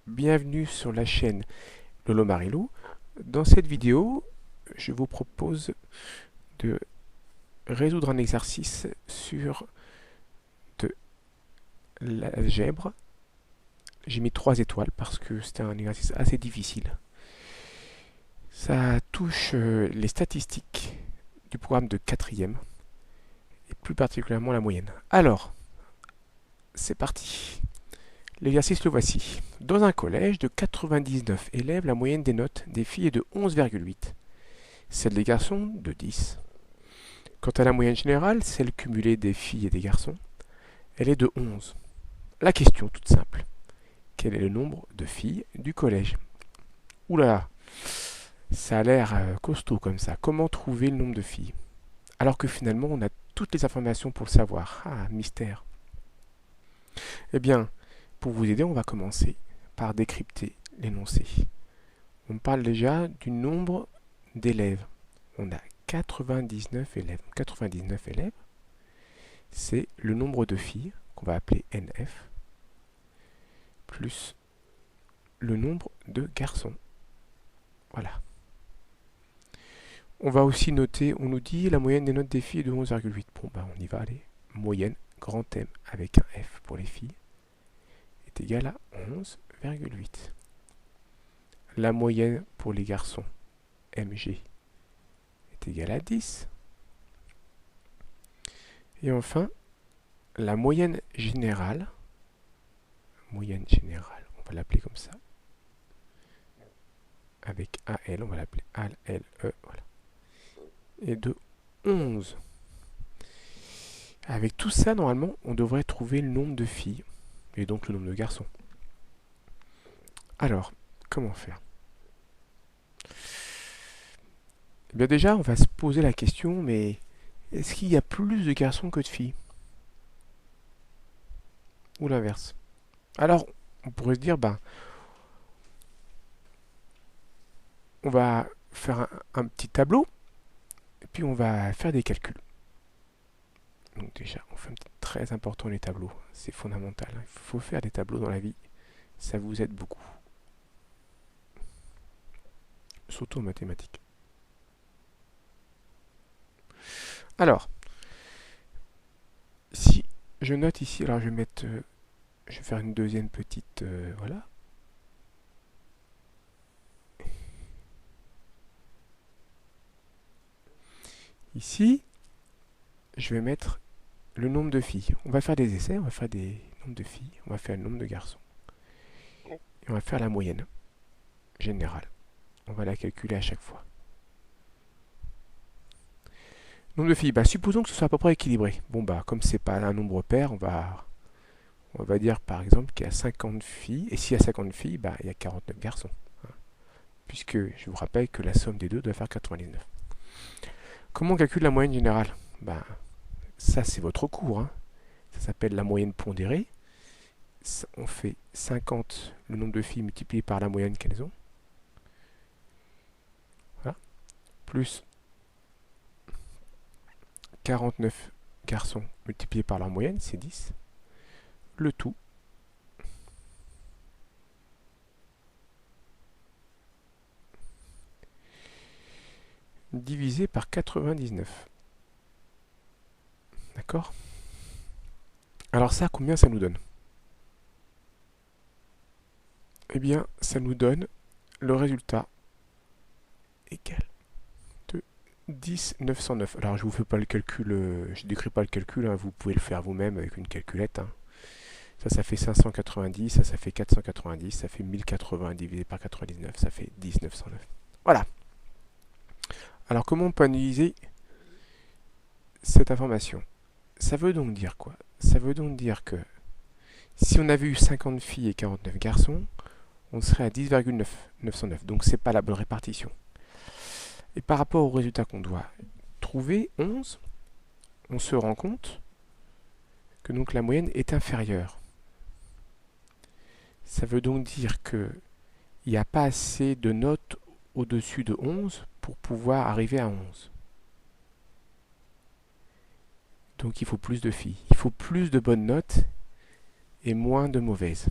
Bienvenue sur la chaîne Lolo Marilou. Dans cette vidéo, je vous propose de résoudre un exercice sur de l'algèbre. J'ai mis 3 étoiles parce que c'était un exercice assez difficile. Ça touche les statistiques du programme de 4e et plus particulièrement la moyenne. Alors, c'est parti. L'exercice le voici. Dans un collège de 99 élèves, la moyenne des notes des filles est de 11,8. Celle des garçons de 10. Quant à la moyenne générale, celle cumulée des filles et des garçons, elle est de 11. La question toute simple. Quel est le nombre de filles du collège? Ouh là là, ça a l'air costaud comme ça. Comment trouver le nombre de filles? Alors que finalement, on a toutes les informations pour le savoir. Ah, mystère. Eh bien, pour vous aider, on va commencer par décrypter l'énoncé. On parle déjà du nombre d'élèves. On a 99 élèves. 99 élèves, c'est le nombre de filles, qu'on va appeler NF, plus le nombre de garçons. Voilà. On va aussi noter, on nous dit la moyenne des notes des filles est de 11,8. Bon, ben on y va, allez. Moyenne, grand M avec un F pour les filles, est égale à 11,8. La moyenne pour les garçons, MG, est égale à 10. Et enfin, la moyenne générale, on va l'appeler comme ça, avec AL, on va l'appeler ALE, voilà, est de 11. Avec tout ça, normalement, on devrait trouver le nombre de filles, et donc le nombre de garçons. Alors, comment faire? Eh bien déjà, on va se poser la question, mais est-ce qu'il y a plus de garçons que de filles? Ou l'inverse? Alors, on pourrait se dire, ben, on va faire un petit tableau, et puis on va faire des calculs. Donc déjà, on fait un petit très important les tableaux, c'est fondamental. Il faut faire des tableaux dans la vie, ça vous aide beaucoup. Surtout en mathématiques. Alors, si je note ici, alors je vais mettre, je vais faire une deuxième petite, voilà. Ici, je vais mettre le nombre de filles. On va faire des essais, on va faire des nombres de filles, on va faire le nombre de garçons. Et on va faire la moyenne générale. On va la calculer à chaque fois. Nombre de filles, bah, supposons que ce soit à peu près équilibré. Bon, bah, comme c'est pas un nombre pair, on va dire par exemple qu'il y a 50 filles, et s'il y a 50 filles, bah, il y a 49 garçons. Hein, puisque je vous rappelle que la somme des deux doit faire 99. Comment on calcule la moyenne générale? Bah, ça, c'est votre cours. Hein. Ça s'appelle la moyenne pondérée. On fait 50, le nombre de filles multiplié par la moyenne qu'elles ont. Voilà. Plus 49 garçons multipliés par leur moyenne, c'est 10. Le tout divisé par 99. D'accord? Alors ça, combien ça nous donne? Eh bien, ça nous donne le résultat égal de 10 909. Alors je vous fais pas le calcul, je décris pas le calcul, hein, vous pouvez le faire vous-même avec une calculette. Hein. Ça fait 590, ça fait 490, ça fait 1080 divisé par 99, ça fait 10 909. Voilà. Alors comment on peut analyser cette information? Ça veut donc dire quoi? Ça veut donc dire que si on avait eu 50 filles et 49 garçons, on serait à 10,909. Donc c'est pas la bonne répartition. Et par rapport au résultat qu'on doit trouver, 11, on se rend compte que donc la moyenne est inférieure. Ça veut donc dire qu'il n'y a pas assez de notes au-dessus de 11 pour pouvoir arriver à 11. Donc il faut plus de filles. Il faut plus de bonnes notes et moins de mauvaises.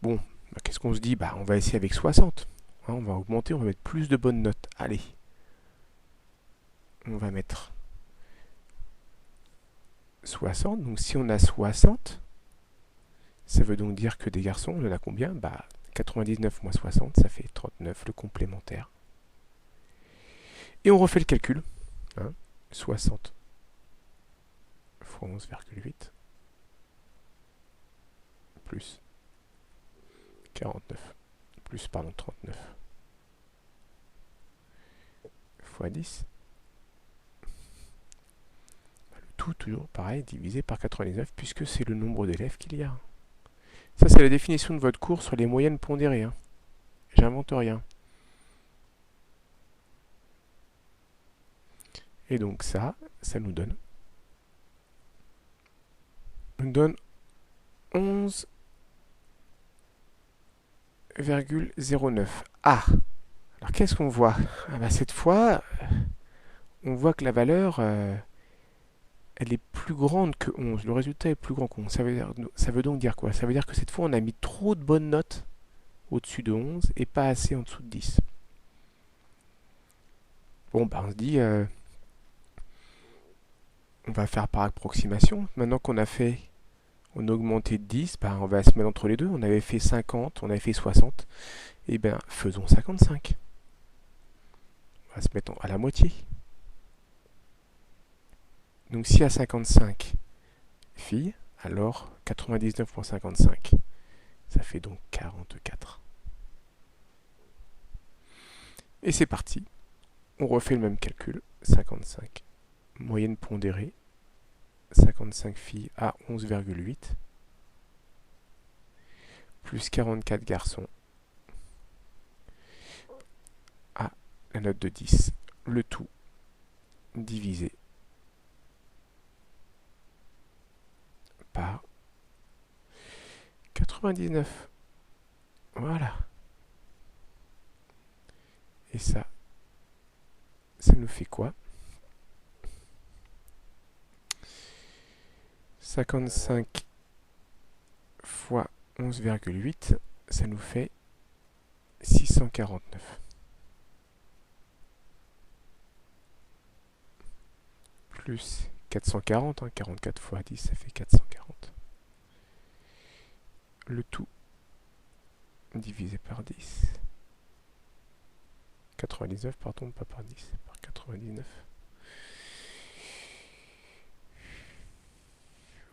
Bon, bah, qu'est-ce qu'on se dit? Bah, on va essayer avec 60. Hein, on va augmenter, on va mettre plus de bonnes notes. Allez, on va mettre 60. Donc si on a 60, ça veut donc dire que des garçons, on en a combien? Bah, 99 moins 60, ça fait 39, le complémentaire. Et on refait le calcul. Hein, 60 fois 11,8 plus 49 plus, pardon, 39 fois 10. Le tout, toujours pareil, divisé par 99, puisque c'est le nombre d'élèves qu'il y a. Ça, c'est la définition de votre cours sur les moyennes pondérées. Hein. J'invente rien. Et donc ça nous donne 11,09. Ah, alors qu'est-ce qu'on voit? Ah bah, cette fois, on voit que la valeur, elle est plus grande que 11. Le résultat est plus grand que 11. Ça veut donc dire quoi? Ça veut dire que cette fois, on a mis trop de bonnes notes au-dessus de 11 et pas assez en dessous de 10. Bon, bah on se dit, on va faire par approximation. Maintenant qu'on a fait, on a augmenté de 10, bah on va se mettre entre les deux. On avait fait 50, on avait fait 60. Et bien, faisons 55. On va se mettre à la moitié. Donc si à 55 filles, alors 99,55. Ça fait donc 44. Et c'est parti. On refait le même calcul. 55. Moyenne pondérée. 55 filles à 11,8. Plus 44 garçons à la note de 10. Le tout divisé par 99. Voilà. Et ça nous fait quoi? 55 fois 11,8, ça nous fait 649. Plus 440, hein, 44 fois 10, ça fait 440. Le tout divisé par 10. 99, pardon, pas par 10, par 99.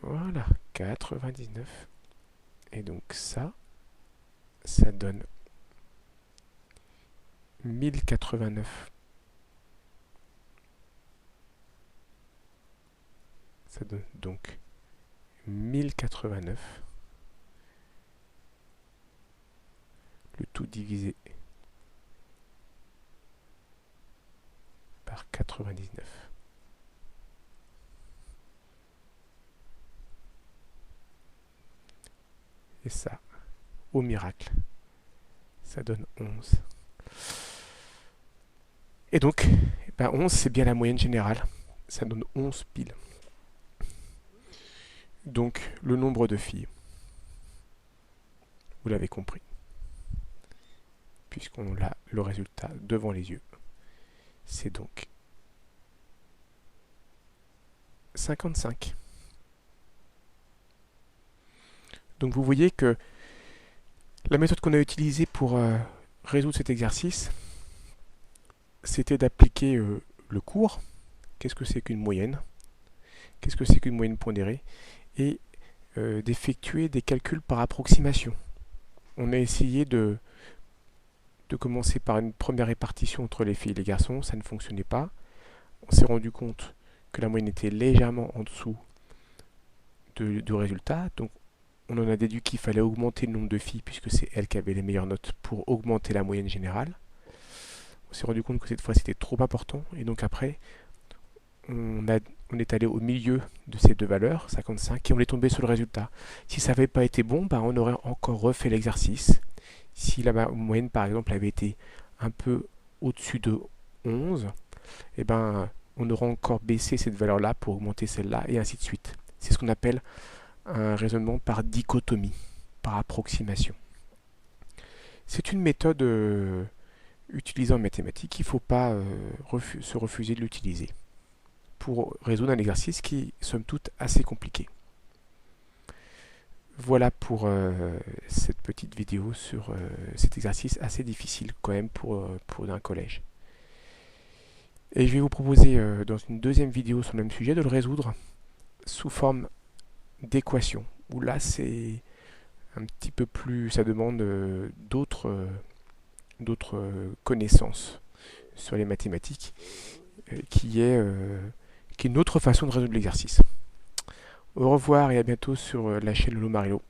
Voilà, 99. Et donc ça donne 1089. Ça donne donc 1089. Le tout divisé par 99. Et ça, au miracle, ça donne 11. Et donc, 11, c'est bien la moyenne générale. Ça donne 11 piles. Donc, le nombre de filles, vous l'avez compris, puisqu'on a le résultat devant les yeux, c'est donc 55. Donc vous voyez que la méthode qu'on a utilisée pour résoudre cet exercice, c'était d'appliquer le cours. Qu'est-ce que c'est qu'une moyenne? Qu'est-ce que c'est qu'une moyenne pondérée? Et d'effectuer des calculs par approximation. On a essayé de commencer par une première répartition entre les filles et les garçons, ça ne fonctionnait pas. On s'est rendu compte que la moyenne était légèrement en dessous du résultat, donc on en a déduit qu'il fallait augmenter le nombre de filles puisque c'est elles qui avaient les meilleures notes pour augmenter la moyenne générale. On s'est rendu compte que cette fois c'était trop important et donc après on est allé au milieu de ces deux valeurs, 55, et on est tombé sur le résultat. Si ça n'avait pas été bon, on aurait encore refait l'exercice. Si la moyenne par exemple avait été un peu au-dessus de 11, on aurait encore baissé cette valeur-là pour augmenter celle-là et ainsi de suite. C'est ce qu'on appelle un raisonnement par dichotomie, par approximation. C'est une méthode utilisée en mathématiques, il ne faut pas se refuser de l'utiliser pour résoudre un exercice qui est somme toute assez compliqué. Voilà pour cette petite vidéo sur cet exercice assez difficile quand même pour un collège. Et je vais vous proposer dans une deuxième vidéo sur le même sujet de le résoudre sous forme d'équation, où là c'est un petit peu plus, ça demande d'autres connaissances sur les mathématiques, qui est une autre façon de résoudre l'exercice. Au revoir et à bientôt sur la chaîne Lolo Mario.